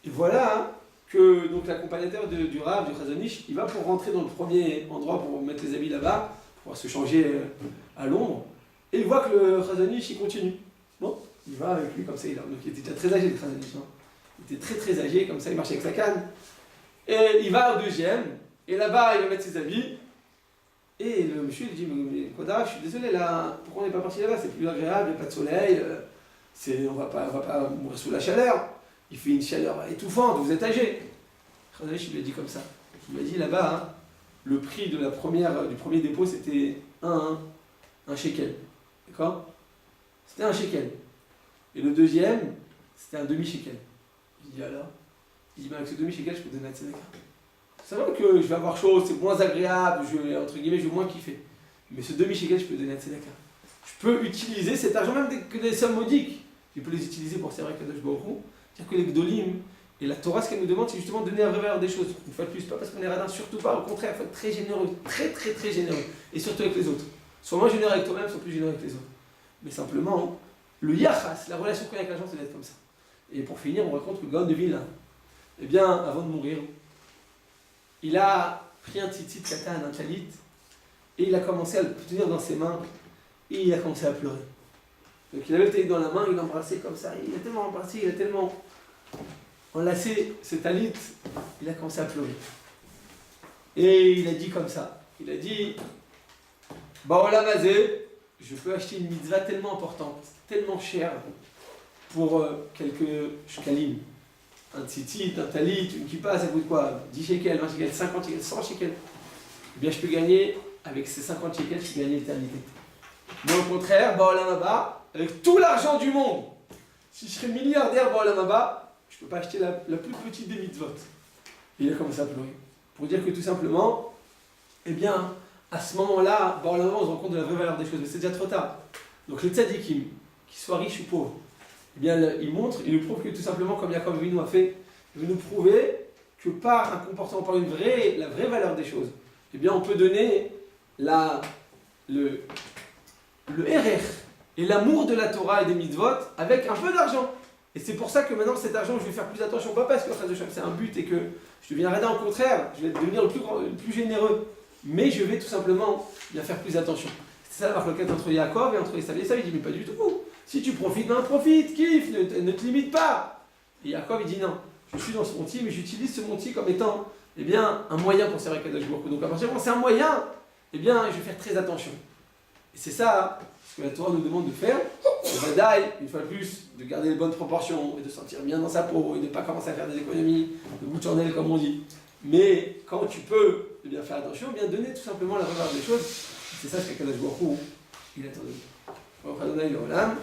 Et voilà que donc l'accompagnateur du Rav, du Chazon Ish, il va pour rentrer dans le premier endroit pour mettre les habits là-bas, pour pouvoir se changer à l'ombre, et il voit que le Chazon Ish il continue. Bon, il va avec lui comme ça, donc il était déjà très âgé le Chazon Ish, hein. Il était très très âgé, comme ça il marchait avec sa canne. Et il va au deuxième, et là-bas il va mettre ses habits, et le monsieur il dit mais Koda, je suis désolé là, pourquoi on n'est pas parti là-bas? C'est plus agréable, il n'y a pas de soleil, on va pas mourir sous la chaleur. Il fait une chaleur étouffante, vous êtes âgé. Chazon Ish il lui a dit comme ça. Il lui a dit là-bas, hein, le prix de du premier dépôt c'était un shekel. D'accord? C'était un shekel. Et le deuxième, c'était un demi-shekel. Il dit alors? Il dit avec ce demi-shekel, je peux donner la tzedaka. C'est vrai que je vais avoir chaud, c'est moins agréable, je vais moins kiffer. Mais ce demi-shekel, je peux donner la tzedaka. Je peux utiliser cet argent, même que des sommes modiques. Je peux les utiliser pour servir Kadosh Baruch Hu. C'est-à-dire que les Gdolim et la Torah, ce qu'elle nous demande, c'est justement de donner la vraie valeur des choses. Une fois de plus, pas parce qu'on est radin, surtout pas, au contraire, il faut être très généreux, très très très généreux. Et surtout avec les autres. Sois moins généreux avec toi-même, sois plus généreux avec les autres. Mais simplement, le yachas, la relation qu'on a avec l'argent, c'est d'être comme ça. Et pour finir, on raconte que le Gaon de Vilna, eh bien, avant de mourir, il a pris un tzitzit katan, un talit, et il a commencé à le tenir dans ses mains, et il a commencé à pleurer. Donc il avait le talit dans la main, il l'a embrassé comme ça, il a tellement embrassé, il a tellement enlacé ce talit, il a commencé à pleurer. Et il a dit comme ça, il a dit, Baolam hazeh, je peux acheter une mitzvah tellement importante, tellement chère, pour quelques shkalim. Un tzitzit, un talit, une kippa, ça coûte quoi? 10 shekels, 20 shekels, 50 shekels, 100 shekels. Eh bien, je peux gagner, avec ces 50 shekels, je peux gagner l'éternité. Mais au contraire, Ba'olam Haba, avec tout l'argent du monde, si je serais milliardaire Ba'olam Haba, je ne peux pas acheter la plus petite des mitzvot. Et il a commencé à pleurer. Pour dire que tout simplement, eh bien, à ce moment-là, Ba'olam Haba, on se rend compte de la vraie valeur des choses, mais c'est déjà trop tard. Donc les tzadikim, qu'ils soient riches ou pauvres, eh bien, il montre, il nous prouve que tout simplement, comme Yaakov Avinu a fait, il veut nous prouver que par un comportement, par la vraie valeur des choses, eh bien, on peut donner le RR et l'amour de la Torah et des mitzvot avec un peu d'argent. Et c'est pour ça que maintenant, cet argent, je vais faire plus attention, pas parce que c'est un but et que je deviendrai radin, au contraire, je vais devenir le plus généreux, mais je vais tout simplement bien faire plus attention. C'est ça la marque entre Yaakov et entre Esav. Esav, il dit, mais pas du tout. Si tu profites, profite, kiffe, ne te limite pas. Et Yaakov, il dit non, je suis dans ce montier, mais j'utilise ce montier comme étant, eh bien, un moyen pour servir Kadosh Baruch Hu. Donc à partir du moment où c'est un moyen, eh bien, je vais faire très attention. Et c'est ça ce que la Torah nous demande de faire. Le Vadaï, une fois de plus, de garder les bonnes proportions, et de se sentir bien dans sa peau, et de ne pas commencer à faire des économies de bout de chandelle, comme on dit. Mais quand tu peux eh bien, faire attention, eh bien donner tout simplement la valeur des choses. C'est ça ce que Kadosh Baruch Hu, il attend de nous. Amen.